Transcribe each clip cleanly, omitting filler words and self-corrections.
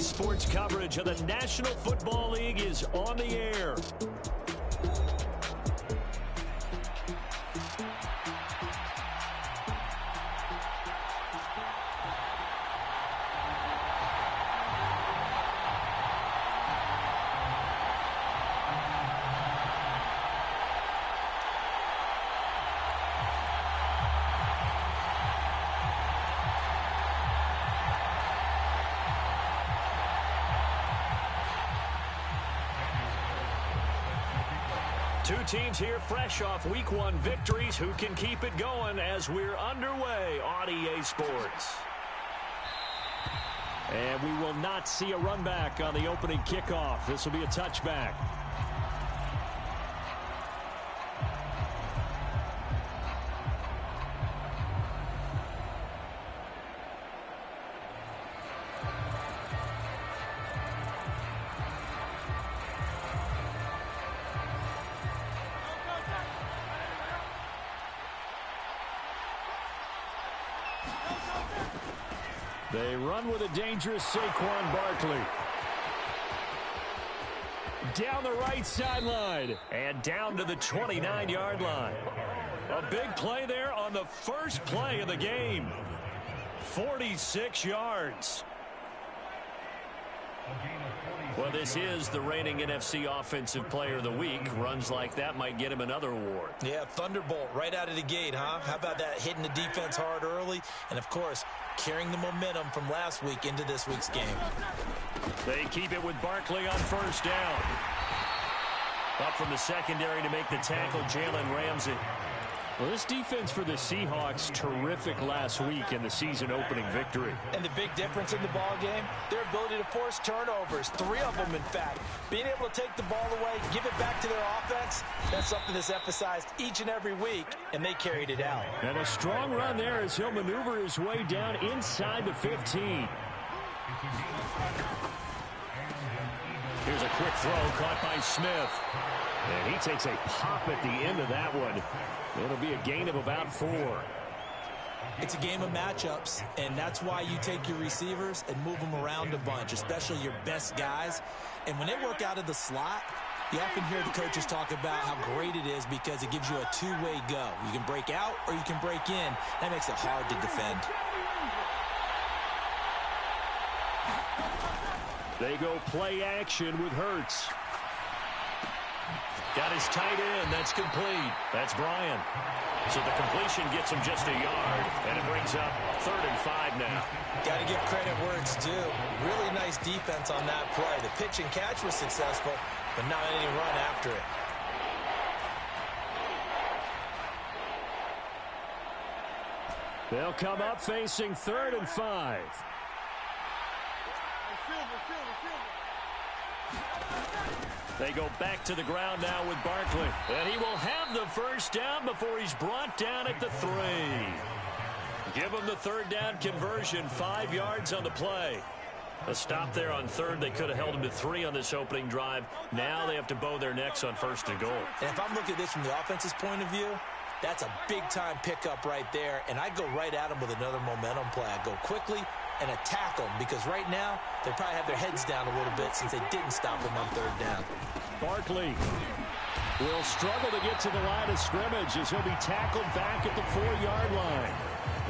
Sports coverage of the National Football League is on the air. Two teams here fresh off Week 1 victories. Who can keep it going as we're underway on EA Sports? And we will not see a run back on the opening kickoff. This will be a touchback. They run with a dangerous Saquon Barkley. Down the right sideline and down to the 29-yard line. A big play there on the first play of the game. 46 yards. Well, this is the reigning NFC Offensive Player of the Week. Runs like that might get him another award. Yeah, Thunderbolt right out of the gate, huh? How about that, hitting the defense hard early? And, of course, carrying the momentum from last week into this week's game. They keep it with Barkley on first down. Up from the secondary to make the tackle, Jalen Ramsey. Well, this defense for the Seahawks, terrific last week in the season-opening victory. And the big difference in the ball game, their ability to force turnovers, 3 of them, in fact. Being able to take the ball away, give it back to their offense, that's something that's emphasized each and every week, and they carried it out. And a strong run there as he'll maneuver his way down inside the 15. Here's a quick throw caught by Smith. And he takes a pop at the end of that one. It'll be a gain of about 4. It's a game of matchups, and that's why you take your receivers and move them around a bunch, especially your best guys. And when they work out of the slot, you often hear the coaches talk about how great it is because it gives you a two-way go. You can break out or you can break in. That makes it hard to defend. They go play action with Hurts. Got his tight end. That's complete. That's Bryant. So the completion gets him just a yard, and it brings up 3rd and 5 now. Got to give credit where it's due. Really nice defense on that play. The pitch and catch was successful, but not any run after it. They'll come up facing 3rd and 5. They go back to the ground now with Barkley. And he will have the first down before he's brought down at the 3. Give him the 3rd down conversion, 5 yards on the play. A stop there on 3rd. They could have held him to 3 on this opening drive. Now they have to bow their necks on 1st and goal. And if I'm looking at this from the offense's point of view, that's a big-time pickup right there. And I go right at him with another momentum play. I go quickly and attack them because right now they probably have their heads down a little bit since they didn't stop him on 3rd down. Barkley will struggle to get to the line of scrimmage as he'll be tackled back at the 4-yard line.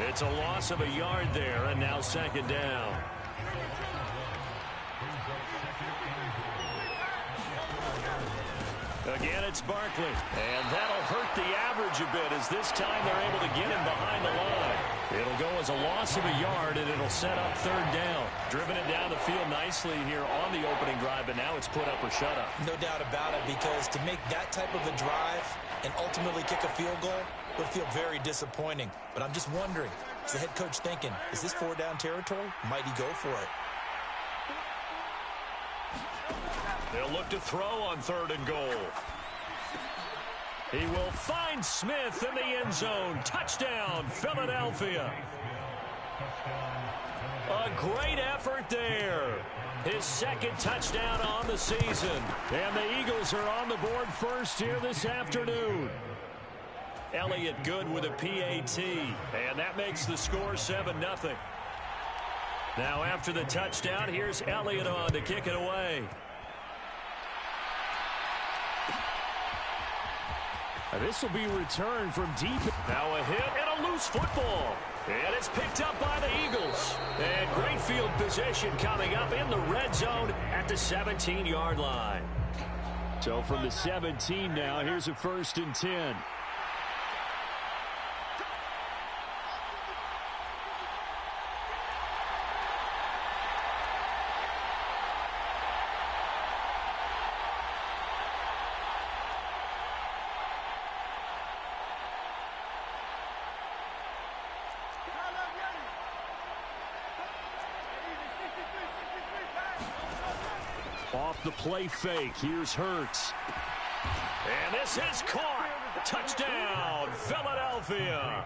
It's a loss of a yard there, and now 2nd down. Again, it's Barkley, and that'll hurt the average a bit as this time they're able to get him behind the line. It'll go as a loss of a yard, and it'll set up 3rd down. Driven it down the field nicely here on the opening drive, but now it's put up or shut up. No doubt about it, because to make that type of a drive and ultimately kick a field goal would feel very disappointing. But I'm just wondering, is the head coach thinking, is this 4-down territory? Might he go for it? They'll look to throw on 3rd and goal. He will find Smith in the end zone. Touchdown, Philadelphia. A great effort there. His 2nd touchdown on the season. And the Eagles are on the board first here this afternoon. Elliott Good with a PAT. And that makes the score 7-0. Now after the touchdown, here's Elliott on to kick it away. This will be returned from deep. Now a hit and a loose football. And it's picked up by the Eagles. And great field position coming up in the red zone at the 17-yard line. So from the 17 now, here's a 1st and 10. Off the play fake, here's Hurts. And this is caught. Touchdown, Philadelphia.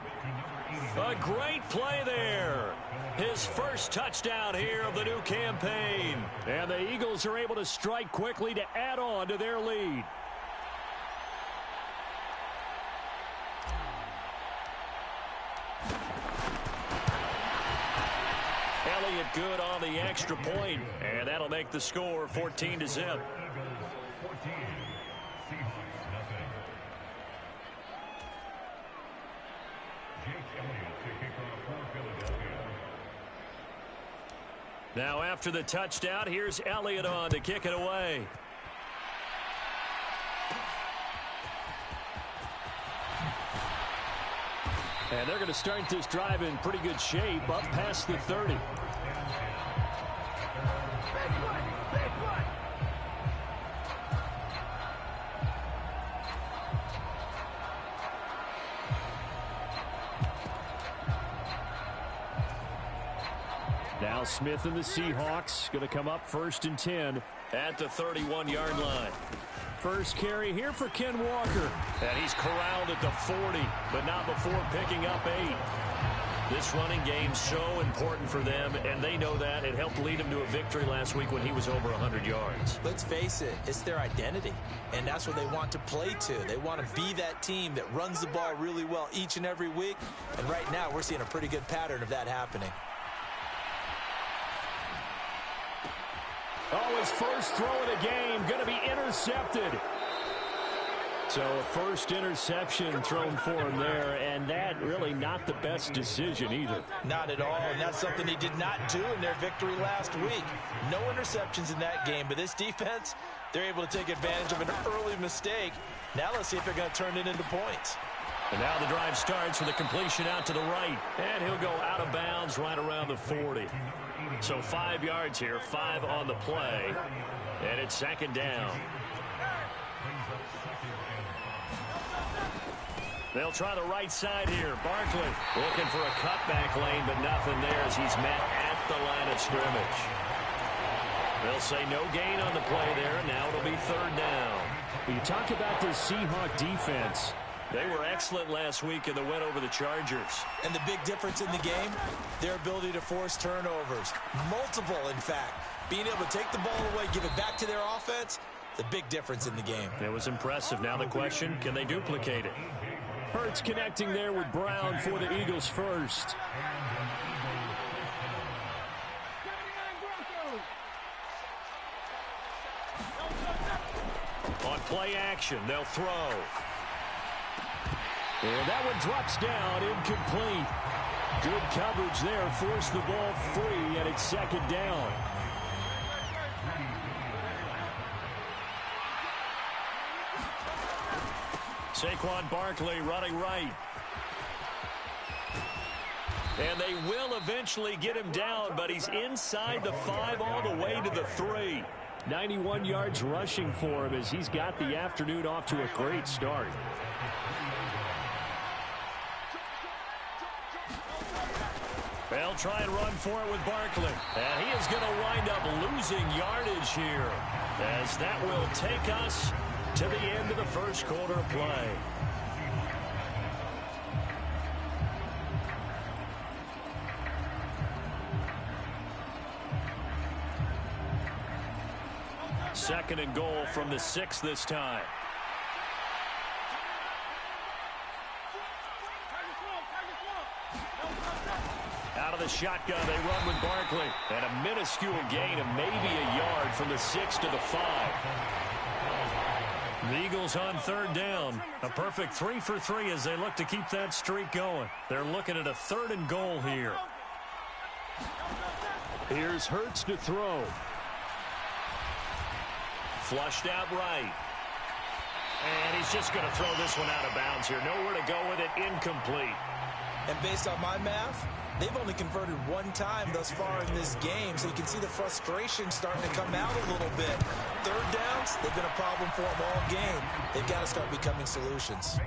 A great play there. His first touchdown here of the new campaign. And the Eagles are able to strike quickly to add on to their lead. Elliott good on the extra point, and that'll make the score 14-0. Now after the touchdown, here's Elliott on to kick it away. And they're going to start this drive in pretty good shape, up past the 30. Now Smith and the Seahawks going to come up 1st and 10 at the 31-yard line. First carry here for Ken Walker. And he's corralled at the 40, but not before picking up 8. This running game's so important for them, and they know that. It helped lead them to a victory last week when he was over 100 yards. Let's face it, it's their identity, and that's what they want to play to. They want to be that team that runs the ball really well each and every week, and right now we're seeing a pretty good pattern of that happening. Oh, his first throw of the game going to be intercepted. So a first interception thrown for him there, and that really not the best decision either. Not at all, and that's something he did not do in their victory last week. No interceptions in that game, but this defense, they're able to take advantage of an early mistake. Now let's see if they're going to turn it into points. And now the drive starts with a completion out to the right, and he'll go out of bounds right around the 40. So 5 yards here, 5 on the play, and it's 2nd down. They'll try the right side here. Barkley looking for a cutback lane, but nothing there as he's met at the line of scrimmage. They'll say no gain on the play there, and now it'll be 3rd down. You talk about the Seahawk defense. They were excellent last week in the win over the Chargers. And the big difference in the game, their ability to force turnovers. Multiple, in fact. Being able to take the ball away, give it back to their offense, the big difference in the game. It was impressive. Now the question, can they duplicate it? Hurts connecting there with Brown for the Eagles first. On play action, they'll throw. And that one drops down, incomplete. Good coverage there, forced the ball free, and it's 2nd down. Saquon Barkley running right. And they will eventually get him down, but he's inside the 5 all the way to the 3. 91 yards rushing for him as he's got the afternoon off to a great start. They'll try and run for it with Barkley. And he is going to wind up losing yardage here, as that will take us to the end of the first quarter of play. Second and goal from the 6 this time. Out of the shotgun, they run with Barkley. And a minuscule gain of maybe a yard from the 6 to the 5. The Eagles on 3rd down. A perfect 3 for 3 as they look to keep that streak going. They're looking at a 3rd and goal here. Here's Hurts to throw. Flushed out right. And he's just going to throw this one out of bounds here. Nowhere to go with it. Incomplete. And based on my math, they've only converted one time thus far in this game, so you can see the frustration starting to come out a little bit. 3rd downs, they've been a problem for them all game. They've got to start becoming solutions.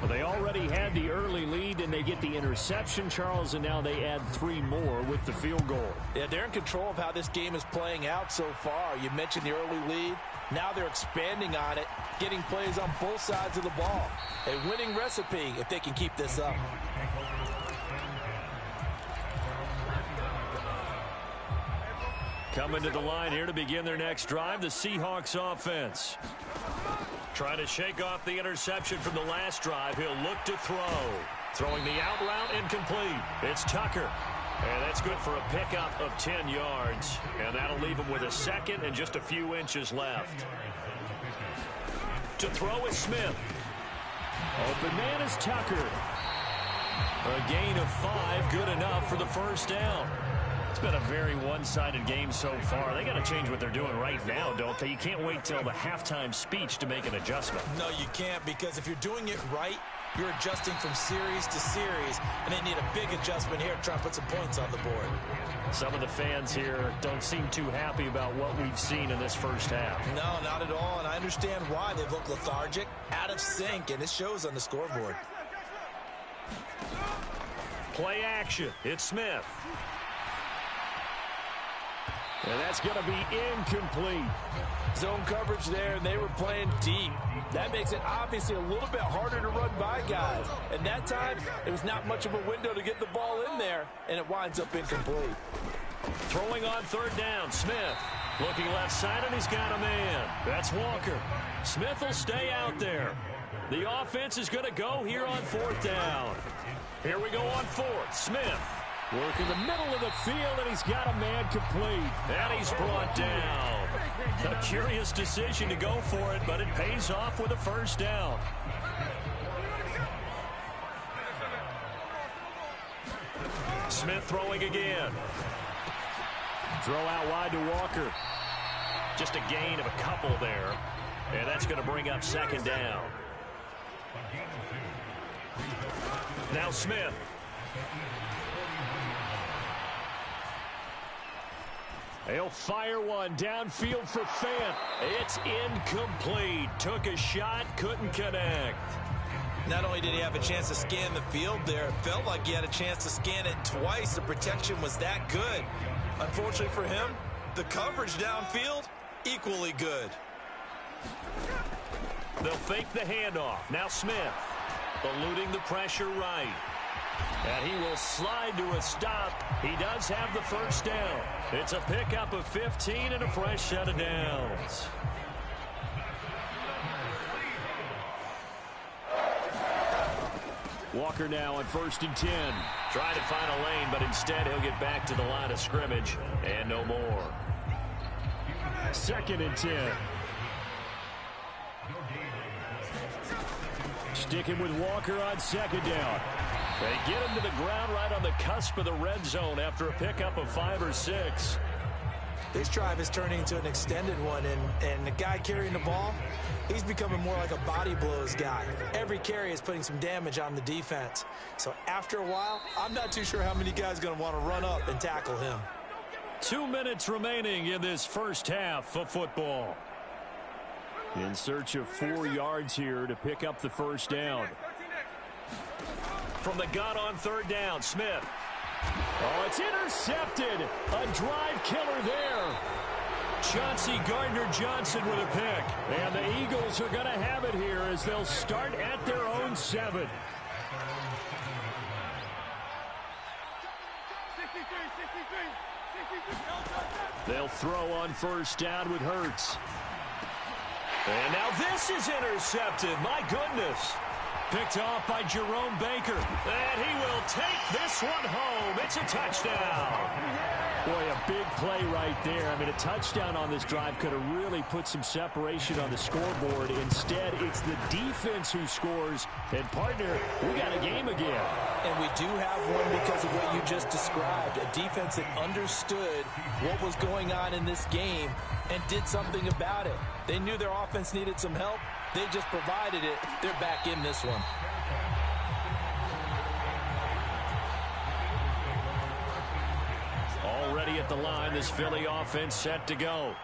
Well, they already had the early lead, and they get the interception, Charles, and now they add 3 more with the field goal. Yeah, they're in control of how this game is playing out so far. You mentioned the early lead. Now they're expanding on it, getting plays on both sides of the ball. A winning recipe if they can keep this up. Coming to the line here to begin their next drive, the Seahawks offense. Trying to shake off the interception from the last drive. He'll look to throw. Throwing the out route, incomplete. It's Tucker. And that's good for a pickup of 10 yards. And that'll leave him with a 2nd and just a few inches left. To throw is Smith. Open man is Tucker. A gain of 5, good enough for the 1st down. It's been a very one-sided game so far. They got to change what they're doing right now, don't they? You can't wait till the halftime speech to make an adjustment. No, you can't, because if you're doing it right, you're adjusting from series to series, and they need a big adjustment here to try and put some points on the board. Some of the fans here don't seem too happy about what we've seen in this first half. No, not at all, and I understand why. They've looked lethargic, out of sync, and it shows on the scoreboard. Play action. It's Smith. And that's going to be incomplete. Zone coverage there, and they were playing deep. That makes it obviously a little bit harder to run by guys. And that time, it was not much of a window to get the ball in there, and it winds up incomplete. Throwing on 3rd down, Smith. Looking left side, and he's got a man. That's Walker. Smith will stay out there. The offense is going to go here on 4th down. Here we go on 4th. Smith. Work in the middle of the field, and he's got a man complete. And he's brought down. A curious decision to go for it, but it pays off with a 1st down. Smith throwing again. Throw out wide to Walker. Just a gain of a couple there. And that's going to bring up 2nd down. Now Smith. They'll fire one downfield for Fant. It's incomplete. Took a shot, couldn't connect. Not only did he have a chance to scan the field there, it felt like he had a chance to scan it twice. The protection was that good. Unfortunately for him, the coverage downfield, equally good. They'll fake the handoff. Now Smith, eluding the pressure right. And he will slide to a stop. He does have the 1st down. It's a pickup of 15 and a fresh set of downs. Walker now on 1st and 10. Trying to find a lane, but instead he'll get back to the line of scrimmage and no more. 2nd and 10. Sticking with Walker on 2nd down. They get him to the ground right on the cusp of the red zone after a pickup of 5 or 6. This drive is turning into an extended one, and the guy carrying the ball, he's becoming more like a body blows guy. Every carry is putting some damage on the defense. So after a while, I'm not too sure how many guys are going to want to run up and tackle him. 2 minutes remaining in this first half of football. In search of 4 yards here to pick up the 1st down. From the gun on 3rd down, Smith. Oh, it's intercepted. A drive killer there. Chauncey Gardner-Johnson with a pick. And the Eagles are going to have it here as they'll start at their own 7. They'll throw on 1st down with Hurts. And now this is intercepted. My goodness. Picked off by Jerome Baker. And he will take this one home. It's a touchdown. Boy, a big play right there. I mean, a touchdown on this drive could have really put some separation on the scoreboard. Instead, it's the defense who scores. And, partner, we got a game again. And we do have one because of what you just described. A defense that understood what was going on in this game and did something about it. They knew their offense needed some help. They just provided it. They're back in this one. Already at the line, this Philly offense set to go.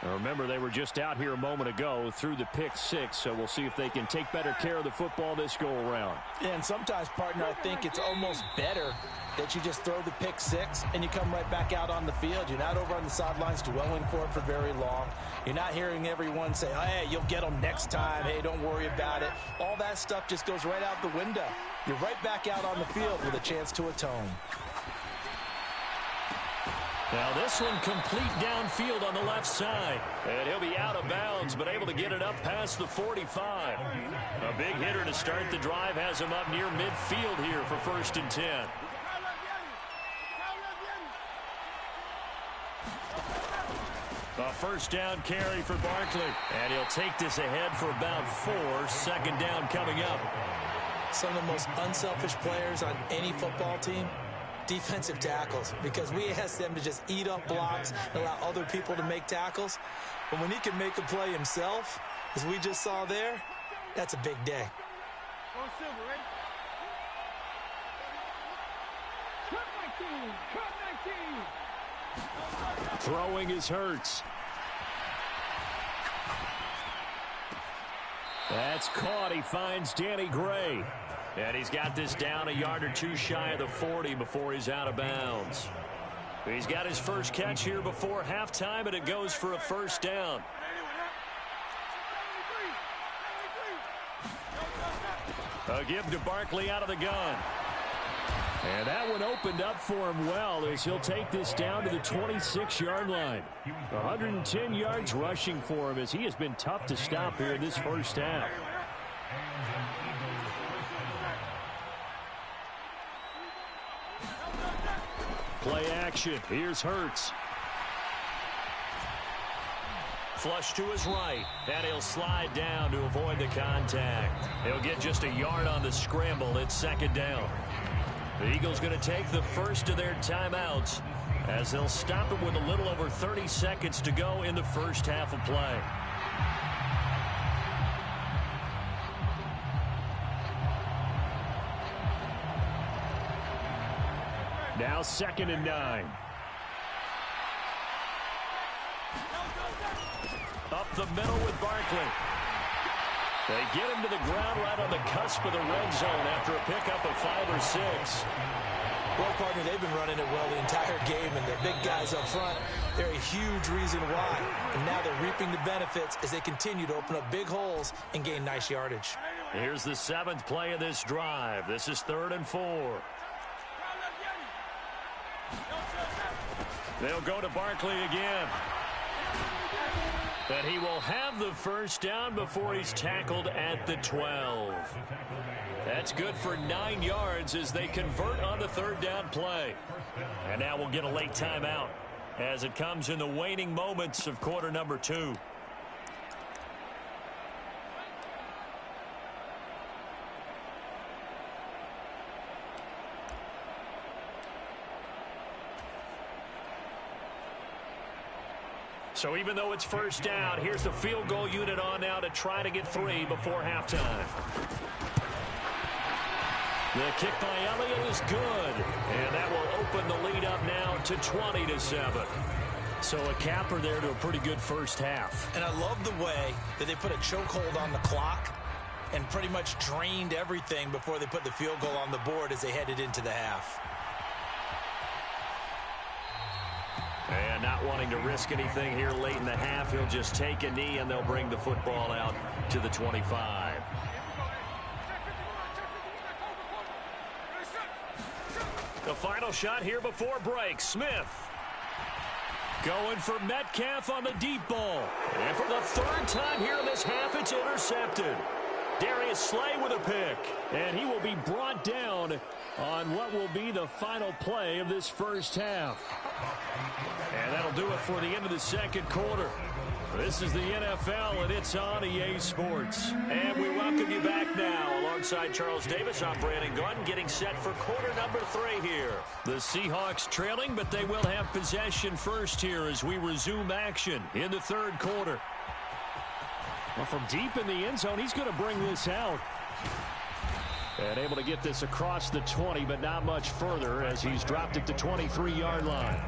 Now remember, they were just out here a moment ago through the pick six, so we'll see if they can take better care of the football this go-around. And sometimes, partner, I think it's almost better that you just throw the pick six and you come right back out on the field. You're not over on the sidelines dwelling for it for very long. You're not hearing everyone say, hey, you'll get them next time. Hey, don't worry about it. All that stuff just goes right out the window. You're right back out on the field with a chance to atone. Now this one complete downfield on the left side. And he'll be out of bounds, but able to get it up past the 45. A big hitter to start the drive has him up near midfield here for 1st and 10. A first down carry for Barkley. And he'll take this ahead for about 4. 2nd down coming up. Some of the most unselfish players on any football team, defensive tackles, because we ask them to just eat up blocks and allow other people to make tackles. But when he can make a play himself, as we just saw there, that's a big day. Throwing is Hurts. That's caught. He finds Danny Gray. And he's got this down a yard or two shy of the 40 before he's out of bounds. He's got his first catch here before halftime, and it goes for a 1st down. A give to Barkley out of the gun. And that one opened up for him well as he'll take this down to the 26-yard line. 110 yards rushing for him as he has been tough to stop here in this first half. Play action. Here's Hurts. Flush to his right, and he'll slide down to avoid the contact. He'll get just a yard on the scramble. It's 2nd down. The Eagles going to take the first of their timeouts as they'll stop it with a little over 30 seconds to go in the first half of play. Now 2nd and 9. Up the middle with Barkley. They get him to the ground right on the cusp of the red zone after a pickup of 5 or 6. Well, partner, they've been running it well the entire game, and the big guys up front, they're a huge reason why. And now they're reaping the benefits as they continue to open up big holes and gain nice yardage. Here's the 7th play of this drive. This is 3rd and 4. They'll go to Barkley again. But he will have the first down before he's tackled at the 12. That's good for 9 yards as they convert on the 3rd down play. And now we'll get a late timeout as it comes in the waning moments of quarter number 2. So even though it's first down, here's the field goal unit on now to try to get 3 before halftime. The kick by Elliott is good. And that will open the lead up now to 20-7. So a capper there to a pretty good first half. And I love the way that they put a chokehold on the clock and pretty much drained everything before they put the field goal on the board as they headed into the half. And not wanting to risk anything here late in the half, he'll just take a knee and they'll bring the football out to the 25. The final shot here before break. Smith going for Metcalf on the deep ball. And for the 3rd time here in this half, it's intercepted. Darius Slay with a pick. And he will be brought down on what will be the final play of this first half. And that'll do it for the end of the second quarter. This is the NFL, and it's on EA Sports. And we welcome you back now. Alongside Charles Davis, I'm Brandon Gunn, getting set for quarter number 3 here. The Seahawks trailing, but they will have possession first here as we resume action in the third quarter. Well, from deep in the end zone, he's going to bring this out. And able to get this across the 20, but not much further as he's dropped it to 23-yard line.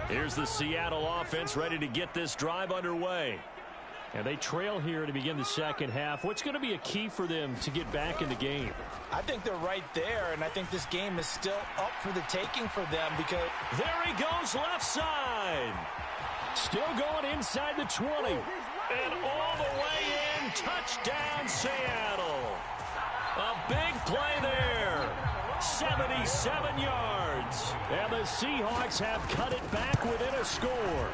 Here's the Seattle offense ready to get this drive underway. And they trail here to begin the second half. What's going to be a key for them to get back in the game? I think they're right there, and I think this game is still up for the taking for them because... There he goes left side. Still going inside the 20. And all the way in. Touchdown, Seattle. A big play there. 77 yards. And the Seahawks have cut it back within a score.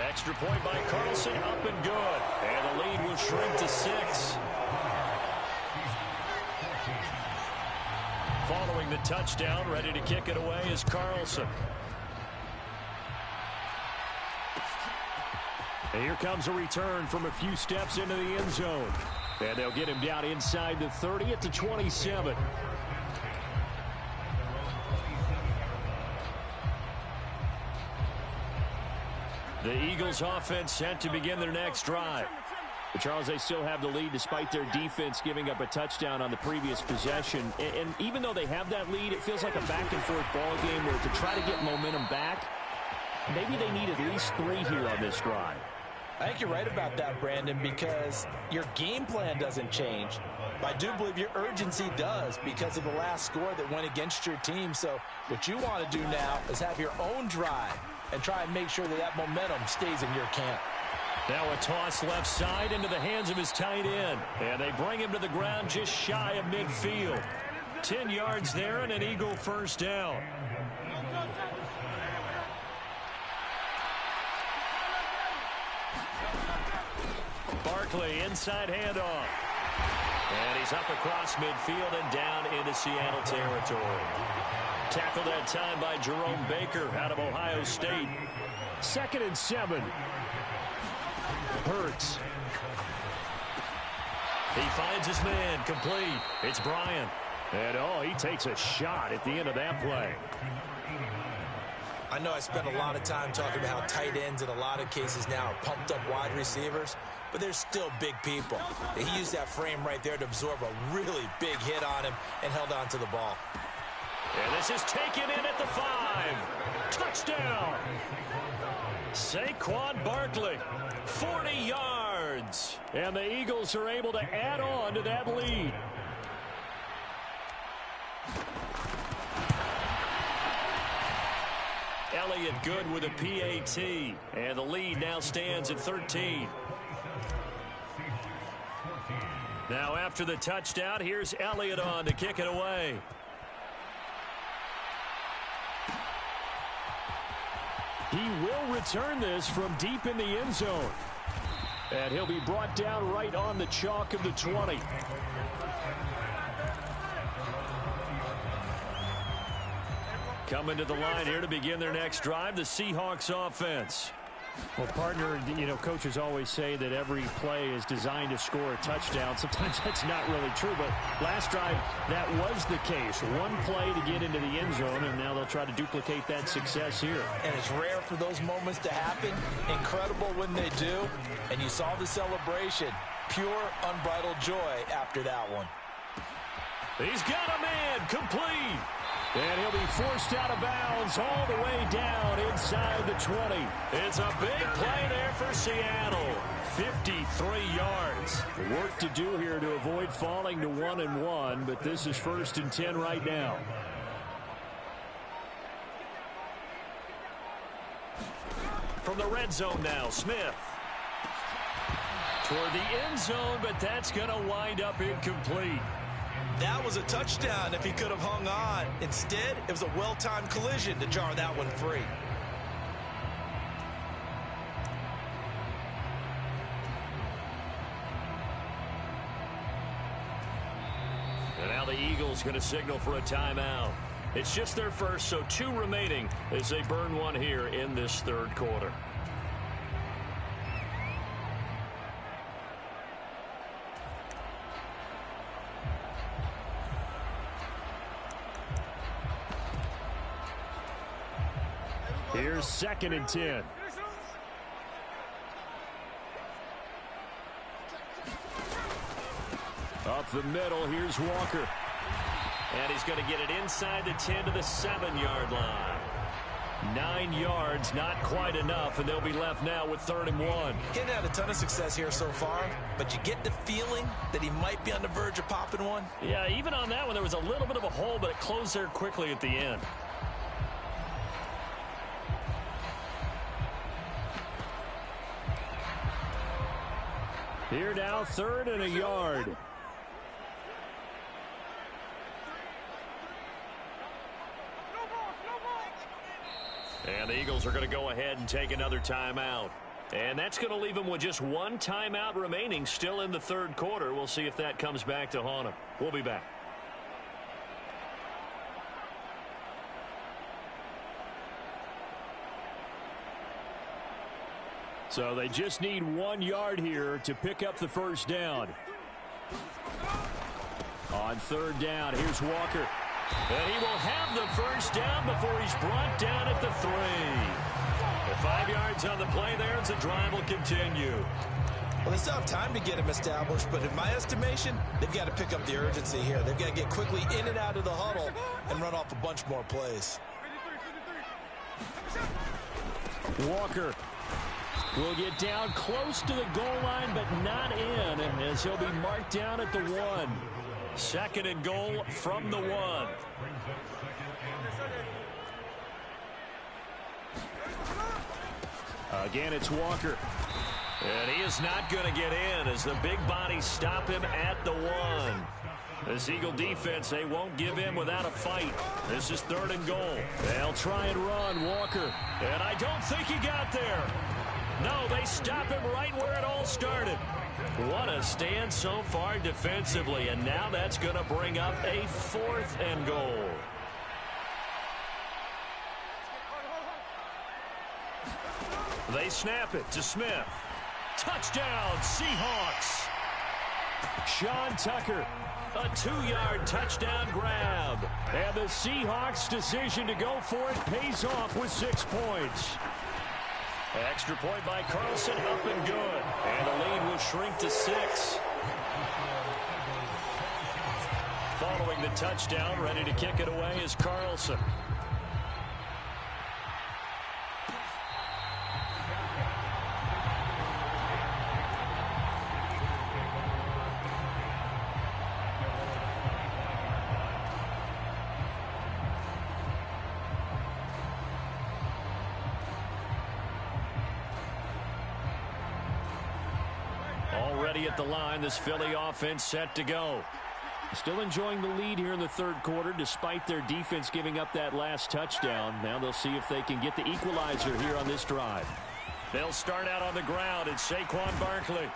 Extra point by Carlson, up and good. And the lead will shrink to 6. Following the touchdown, ready to kick it away is Carlson. And here comes a return from a few steps into the end zone. And they'll get him down inside the 30 at the 27. The Eagles offense set to begin their next drive. But Charles, they still have the lead despite their defense giving up a touchdown on the previous possession. And even though they have that lead, it feels like a back-and-forth ball game where to try to get momentum back, maybe they need at least 3 here on this drive. I think you're right about that, Brandon, because your game plan doesn't change. But I do believe your urgency does because of the last score that went against your team. So what you want to do now is have your own drive and try and make sure that that momentum stays in your camp. Now a toss left side into the hands of his tight end. And they bring him to the ground just shy of midfield. 10 yards there and an Eagle first down. Barkley inside handoff. And he's up across midfield and down into Seattle territory. Tackled that time by Jerome Baker out of Ohio State. 2nd and 7. Hurts. He finds his man, complete. It's Bryant. And he takes a shot at the end of that play. I know I spent a lot of time talking about how tight ends in a lot of cases now are pumped up wide receivers, but they're still big people. He used that frame right there to absorb a really big hit on him and held on to the ball. And this is taken in at the 5. Touchdown. Saquon Barkley, 40 yards. And the Eagles are able to add on to that lead. Elliott good with a PAT. And the lead now stands at 13. Now after the touchdown, here's Elliott on to kick it away. He will return this from deep in the end zone. And he'll be brought down right on the chalk of the 20. Coming to the line here to begin their next drive, the Seahawks offense. Well, partner, coaches always say that every play is designed to score a touchdown. Sometimes that's not really true, but last drive, that was the case. One play to get into the end zone, and now they'll try to duplicate that success here. And it's rare for those moments to happen. Incredible when they do. And you saw the celebration. Pure, unbridled joy after that one. He's got a man, complete. And he'll be forced out of bounds all the way down inside the 20. It's a big play there for Seattle. 53 yards. Work to do here to avoid falling to 1-1, but this is 1st and 10 right now. From the red zone now, Smith. Toward the end zone, but that's going to wind up incomplete. That was a touchdown if he could have hung on. Instead, it was a well-timed collision to jar that one free. Now the Eagles going to signal for a timeout. It's just their first, so 2 remaining as they burn one here in this third quarter. Here's 2nd and 10. Up the middle, here's Walker. And he's going to get it inside the 10 to the 7-yard line. 9 yards, not quite enough, and they'll be left now with 3rd and 1. He hadn't had a ton of success here so far, but you get the feeling that he might be on the verge of popping one. Yeah, even on that one, there was a little bit of a hole, but it closed there quickly at the end. Here now, 3rd and a yard. And the Eagles are going to go ahead and take another timeout. And that's going to leave them with just 1 timeout remaining still in the third quarter. We'll see if that comes back to haunt them. We'll be back. So they just need 1 yard here to pick up the first down. On 3rd down, here's Walker. And he will have the first down before he's brought down at the 3. The 5 yards on the play there as the drive will continue. Well, they still have time to get him established, but in my estimation, they've got to pick up the urgency here. They've got to get quickly in and out of the huddle and run off a bunch more plays. Walker will get down close to the goal line, but not in, as he'll be marked down at the 1. 2nd and goal from the 1. Again, it's Walker. And he is not going to get in as the big bodies stop him at the 1. This Eagle defense, they won't give in without a fight. This is 3rd and goal. They'll try and run, Walker. And I don't think he got there. No, they stop him right where it all started. What a stand so far defensively, and now that's going to bring up a 4th and goal. They snap it to Smith. Touchdown, Seahawks. Sean Tucker. A 2-yard touchdown grab. And the Seahawks' decision to go for it pays off with 6 points. Extra point by Carlson, up and good. And the lead will shrink to 6. Following the touchdown, ready to kick it away is Carlson. Already at the line, this Philly offense set to go. Still enjoying the lead here in the third quarter, despite their defense giving up that last touchdown. Now they'll see if they can get the equalizer here on this drive. They'll start out on the ground. It's Saquon Barkley.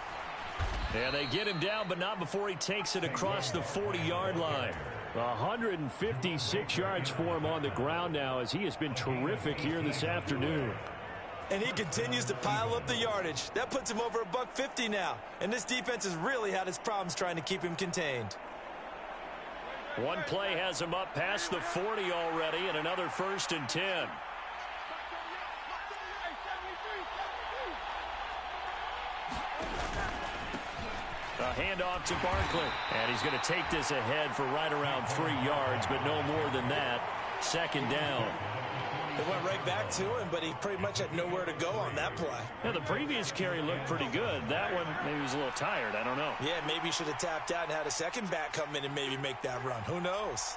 And they get him down, but not before he takes it across the 40-yard line. 156 yards for him on the ground now, as he has been terrific here this afternoon. And he continues to pile up the yardage. That puts him over $150 now. And this defense has really had its problems trying to keep him contained. One play has him up past the 40 already, and another 1st and 10. A handoff to Barkley. And he's going to take this ahead for right around 3 yards, but no more than that. 2nd down. It went right back to him, but he pretty much had nowhere to go on that play. Yeah, the previous carry looked pretty good. That one, maybe he was a little tired. I don't know. Yeah, maybe he should have tapped out and had a second back come in and maybe make that run. Who knows?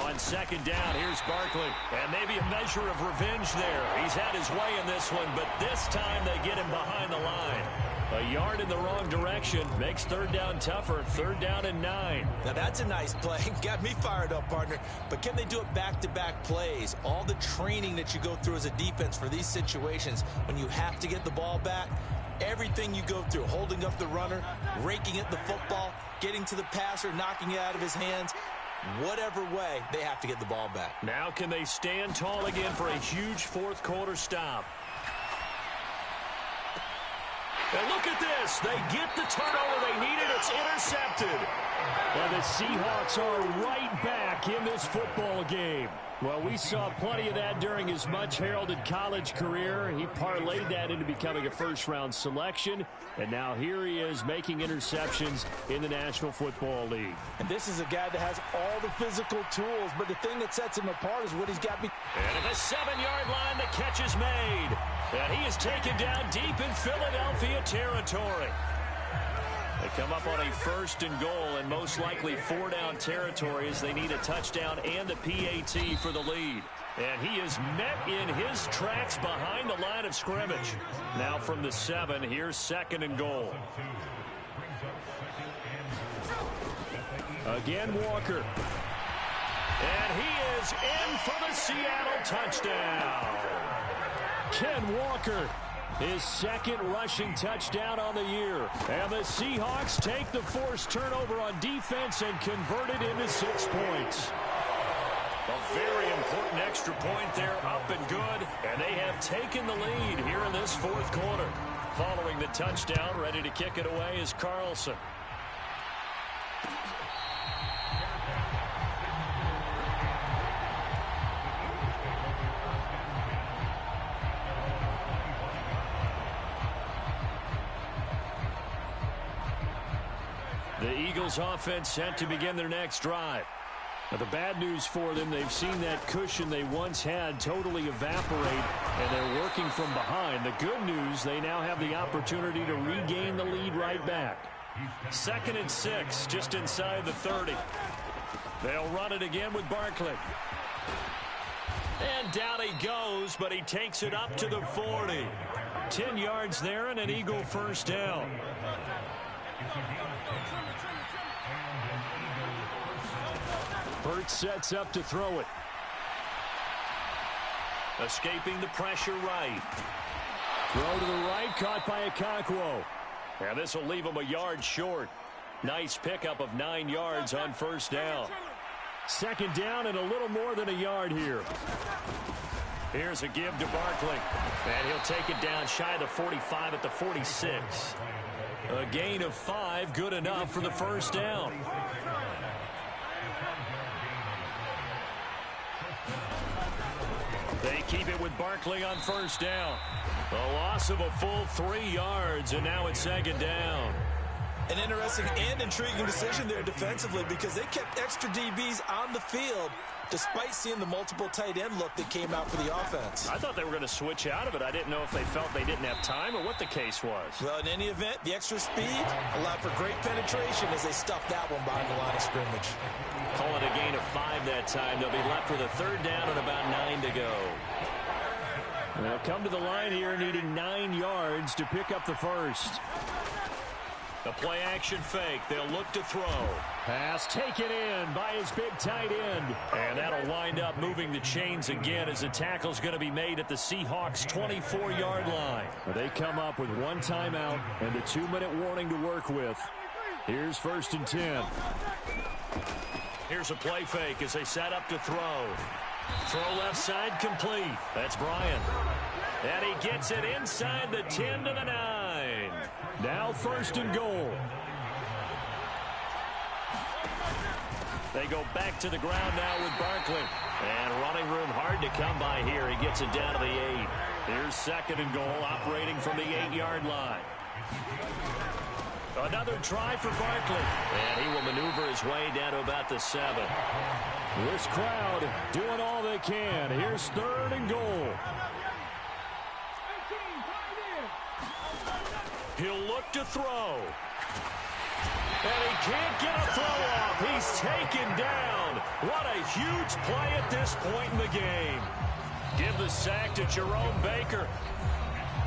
On 2nd down, here's Barkley. And maybe a measure of revenge there. He's had his way in this one, but this time they get him behind the line. A yard in the wrong direction makes 3rd down tougher. 3rd down and 9. Now that's a nice play. Got me fired up, partner. But can they do it back-to-back plays? All the training that you go through as a defense for these situations, when you have to get the ball back, everything you go through, holding up the runner, raking at the football, getting to the passer, knocking it out of his hands. Whatever way, they have to get the ball back. Now can they stand tall again for a huge fourth quarter stop? And look at this. They get the turnover they needed. It's intercepted. And the Seahawks are right back in this football game. Well, we saw plenty of that during his much-heralded college career. He parlayed that into becoming a first-round selection. And now here he is making interceptions in the National Football League. And this is a guy that has all the physical tools, but the thing that sets him apart is what he's got. And at the 7-yard line, the catch is made. And he is taken down deep in Philadelphia territory. They come up on a 1st and goal and most likely 4-down territory as they need a touchdown and a PAT for the lead. And he is met in his tracks behind the line of scrimmage. Now from the 7, here's 2nd and goal. Again, Walker. And he is in for the Seattle touchdown. Ken Walker, his 2nd rushing touchdown on the year. And the Seahawks take the forced turnover on defense and convert it into 6 points. A very important extra point there, up and good. And they have taken the lead here in this 4th quarter. Following the touchdown, ready to kick it away is Carlson. The Eagles offense set to begin their next drive. Now, the bad news for them, they've seen that cushion they once had totally evaporate, and they're working from behind. The good news, they now have the opportunity to regain the lead right back. 2nd and 6, just inside the 30. They'll run it again with Barkley. And down he goes, but he takes it up to the 40. 10 yards there and an Eagle first down. Burt sets up to throw it. Escaping the pressure right. Throw to the right, caught by Okonkwo. And this will leave him a yard short. Nice pickup of 9 yards on first down. 2nd down and a little more than a yard here. Here's a give to Barkley. And he'll take it down shy of the 45 at the 46. A gain of 5, good enough for the first down. They keep it with Barkley on first down. A loss of a full 3 yards, and now it's 2nd down. An interesting and intriguing decision there defensively because they kept extra DBs on the field despite seeing the multiple tight end look that came out for the offense. I thought they were going to switch out of it. I didn't know if they felt they didn't have time or what the case was. Well, in any event, the extra speed allowed for great penetration as they stuffed that one behind the line of scrimmage. Call it a gain of 5 that time. They'll be left with a 3rd down and about 9 to go. They'll come to the line here needing 9 yards to pick up the first. The play action fake. They'll look to throw. Pass taken in by his big tight end. And that'll wind up moving the chains again as the tackle's going to be made at the Seahawks' 24-yard line. They come up with 1 timeout and the 2-minute warning to work with. Here's 1st and 10. Here's a play fake as they set up to throw. Throw left side complete. That's Bryant. And he gets it inside the 10 to the 9. Now 1st and goal. They go back to the ground now with Barkley. And running room hard to come by here. He gets it down to the 8. Here's 2nd and goal, operating from the 8-yard line. Another try for Barkley. And he will maneuver his way down to about the 7. This crowd doing all they can. Here's 3rd and goal. He'll look to throw. And he can't get a throw off. He's taken down. What a huge play at this point in the game. Give the sack to Jerome Baker.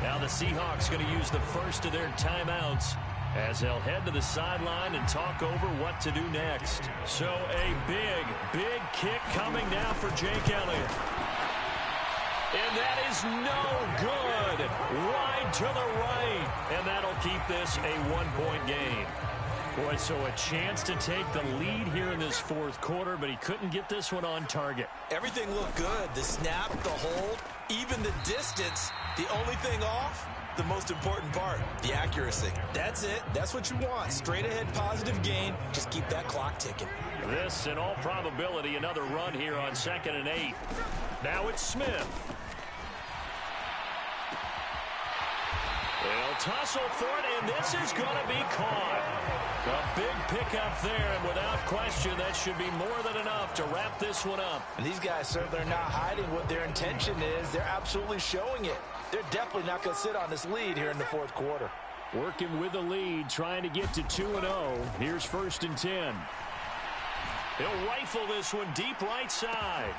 Now the Seahawks going to use the first of their timeouts as they'll head to the sideline and talk over what to do next. So a big, big kick coming now for Jake Elliott. And that is no good. Wide to the right. And that'll keep this a 1-point game. Boy, so a chance to take the lead here in this fourth quarter, but he couldn't get this one on target. Everything looked good. The snap, the hold, even the distance. The only thing off, the most important part, the accuracy. That's it. That's what you want. Straight ahead positive gain. Just keep that clock ticking. This, in all probability, another run here on 2nd and 8. Now it's Smith. They'll tussle for it, and this is going to be caught. A big pickup there, and without question, that should be more than enough to wrap this one up. And these guys certainly are not hiding what their intention is. They're absolutely showing it. They're definitely not going to sit on this lead here in the fourth quarter. Working with the lead, trying to get to 2-0. Here's 1st and 10. He'll rifle this one deep right side.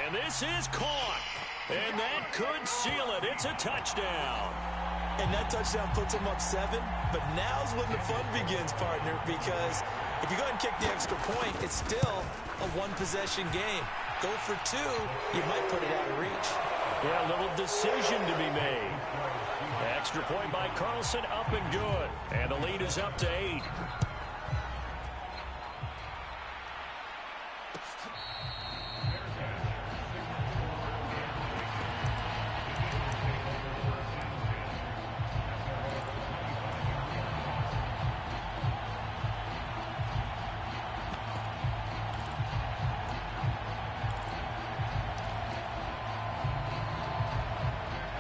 And this is caught. And that could seal it. It's a touchdown. And that touchdown puts them up 7. But now's when the fun begins, partner, because if you go ahead and kick the extra point, it's still a one-possession game. Go for 2, you might put it out of reach. Yeah, a little decision to be made. Extra point by Carlson, up and good. And the lead is up to 8.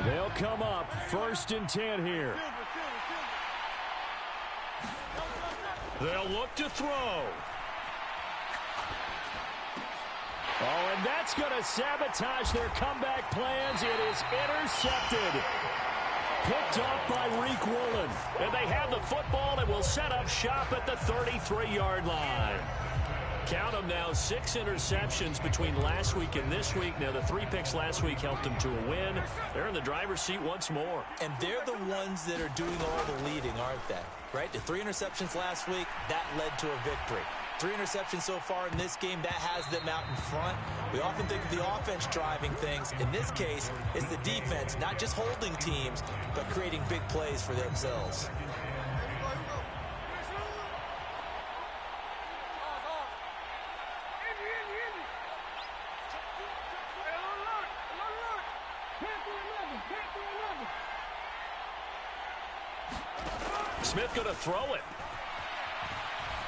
They'll come up 1st and 10 here. They'll look to throw. Oh, and that's going to sabotage their comeback plans. It is intercepted. Picked off by Reek Woolen. And they have the football and will set up shop at the 33-yard line. Count them now, 6 interceptions between last week and this week. Now, the 3 picks last week helped them to a win. They're in the driver's seat once more. And they're the ones that are doing all the leading, aren't they? Right? The 3 interceptions last week, that led to a victory. 3 interceptions so far in this game, that has them out in front. We often think of the offense driving things. In this case, it's the defense, not just holding teams, but creating big plays for themselves. Smith going to throw it.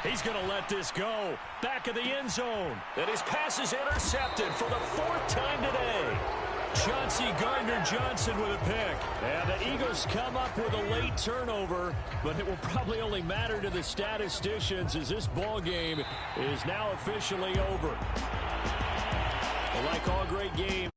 He's going to let this go. Back of the end zone. And his pass is intercepted for the 4th time today. Chauncey Gardner-Johnson with a pick. And the Eagles come up with a late turnover, but it will probably only matter to the statisticians as this ball game is now officially over. Like all great games.